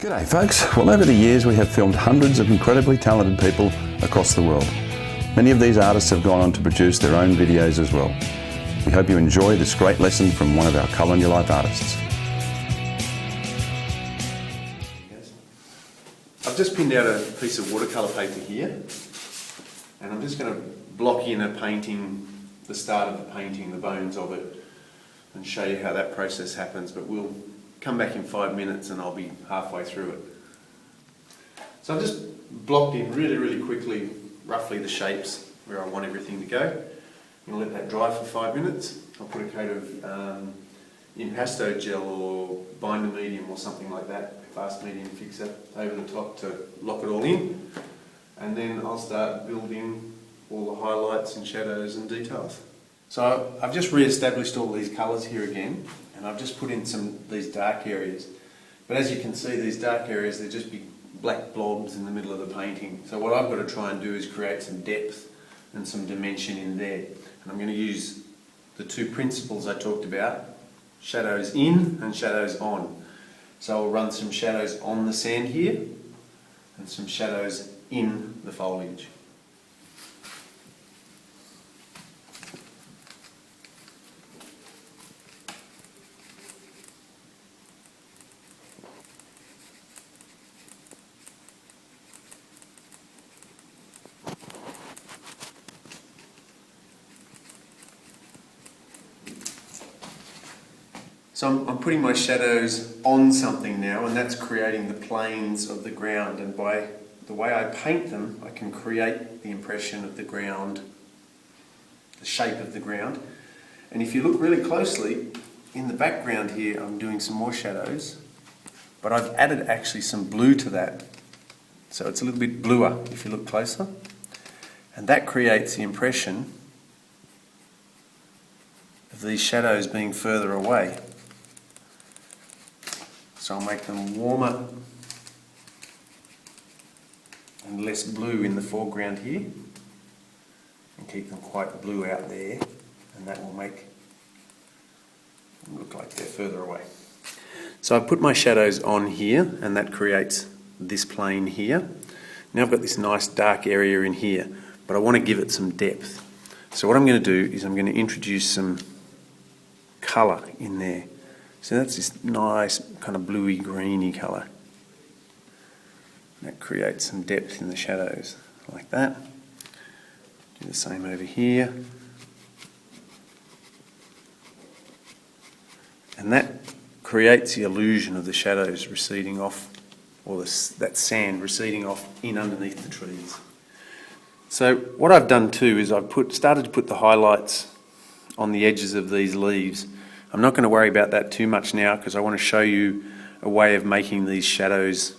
G'day folks. Well, over the years we have filmed hundreds of incredibly talented people across the world. Many of these artists have gone on to produce their own videos as well. We hope you enjoy this great lesson from one of our Colour in Your Life artists. I've just pinned out a piece of watercolour paper here, and I'm just going to block in a painting, the start of the painting, the bones of it, and show you how that process happens, but we'll come back in 5 minutes and I'll be halfway through it. So I've just blocked in really quickly, roughly the shapes where I want everything to go. I'm going to let that dry for 5 minutes. I'll put a coat of impasto gel or binder medium or something like that, fast medium fixer, over the top to lock it all in. And then I'll start building all the highlights and shadows and details. So I've just re-established all these colours here again, and I've just put in these dark areas. But as you can see, these dark areas, they're just big black blobs in the middle of the painting. So what I've got to try and do is create some depth and some dimension in there. And I'm going to use the two principles I talked about, shadows in and shadows on. So I'll run some shadows on the sand here and some shadows in the foliage. So I'm putting my shadows on something now, and that's creating the planes of the ground, and by the way I paint them I can create the impression of the ground, the shape of the ground. And if you look really closely in the background here, I'm doing some more shadows, but I've added actually some blue to that, so it's a little bit bluer if you look closer, and that creates the impression of these shadows being further away. So I'll make them warmer and less blue in the foreground here, and keep them quite blue out there, and that will make them look like they're further away. So I've put my shadows on here, and that creates this plane here. Now I've got this nice dark area in here, but I want to give it some depth. So what I'm going to do is I'm going to introduce some colour in there. So that's this nice kind of bluey greeny colour. That creates some depth in the shadows, like that. Do the same over here. And that creates the illusion of the shadows receding off, or that sand receding off in underneath the trees. So what I've done too is I've started to put the highlights on the edges of these leaves. I'm not going to worry about that too much now, because I want to show you a way of making these shadows,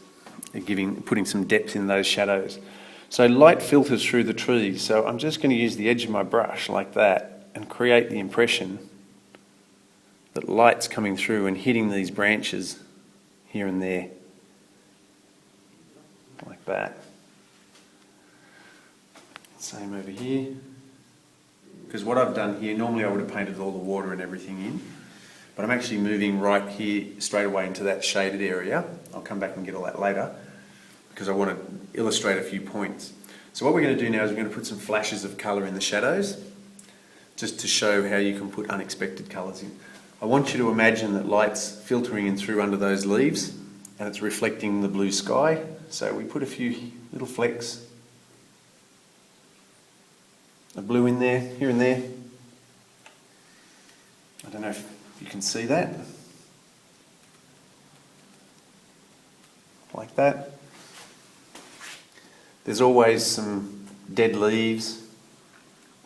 putting some depth in those shadows. So light filters through the trees, so I'm just going to use the edge of my brush like that and create the impression that light's coming through and hitting these branches here and there, like that. Same over here. Because what I've done here, normally I would have painted all the water and everything in, but I'm actually moving right here straight away into that shaded area. I'll come back and get all that later, because I want to illustrate a few points. So what we're going to do now is we're going to put some flashes of colour in the shadows, just to show how you can put unexpected colours in. I want you to imagine that light's filtering in through under those leaves, and it's reflecting the blue sky. So we put a few little flecks of blue in there, here and there. I don't know if you can see that. Like that. There's always some dead leaves,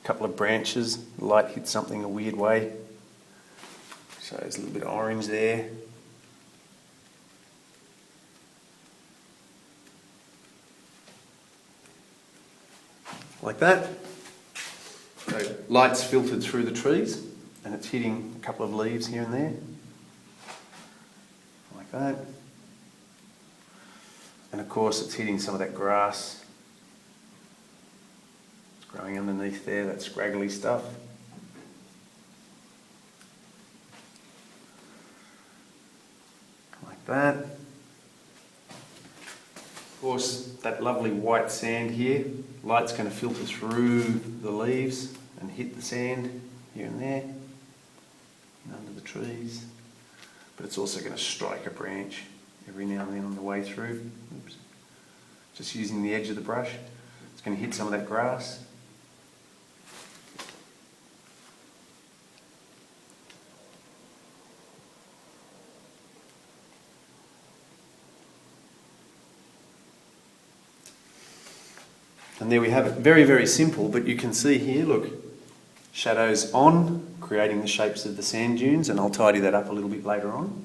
a couple of branches, the light hits something a weird way. So there's a little bit of orange there. Like that. So light's filtered through the trees, and it's hitting a couple of leaves here and there, like that. And of course it's hitting some of that grass. It's growing underneath there, that scraggly stuff. Like that. Of course, that lovely white sand here, light's going to filter through the leaves and hit the sand here and there, and under the trees. But it's also going to strike a branch every now and then on the way through. Oops. Just using the edge of the brush. It's going to hit some of that grass. And there we have it. Very, very simple, but you can see here, look, shadows on, creating the shapes of the sand dunes, and I'll tidy that up a little bit later on.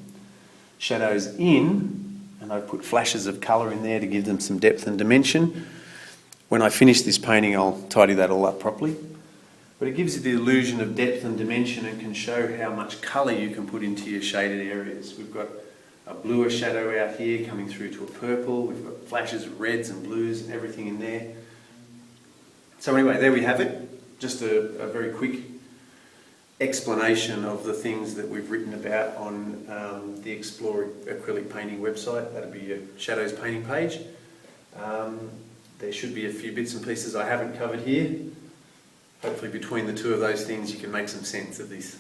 Shadows in, and I've put flashes of colour in there to give them some depth and dimension. When I finish this painting, I'll tidy that all up properly. But it gives you the illusion of depth and dimension and can show how much colour you can put into your shaded areas. We've got a bluer shadow out here coming through to a purple. We've got flashes of reds and blues and everything in there. So anyway, there we have it. Just a very quick explanation of the things that we've written about on the Explore Acrylic Painting website. That'll be your Shadows painting page. There should be a few bits and pieces I haven't covered here. Hopefully between the two of those things you can make some sense of this.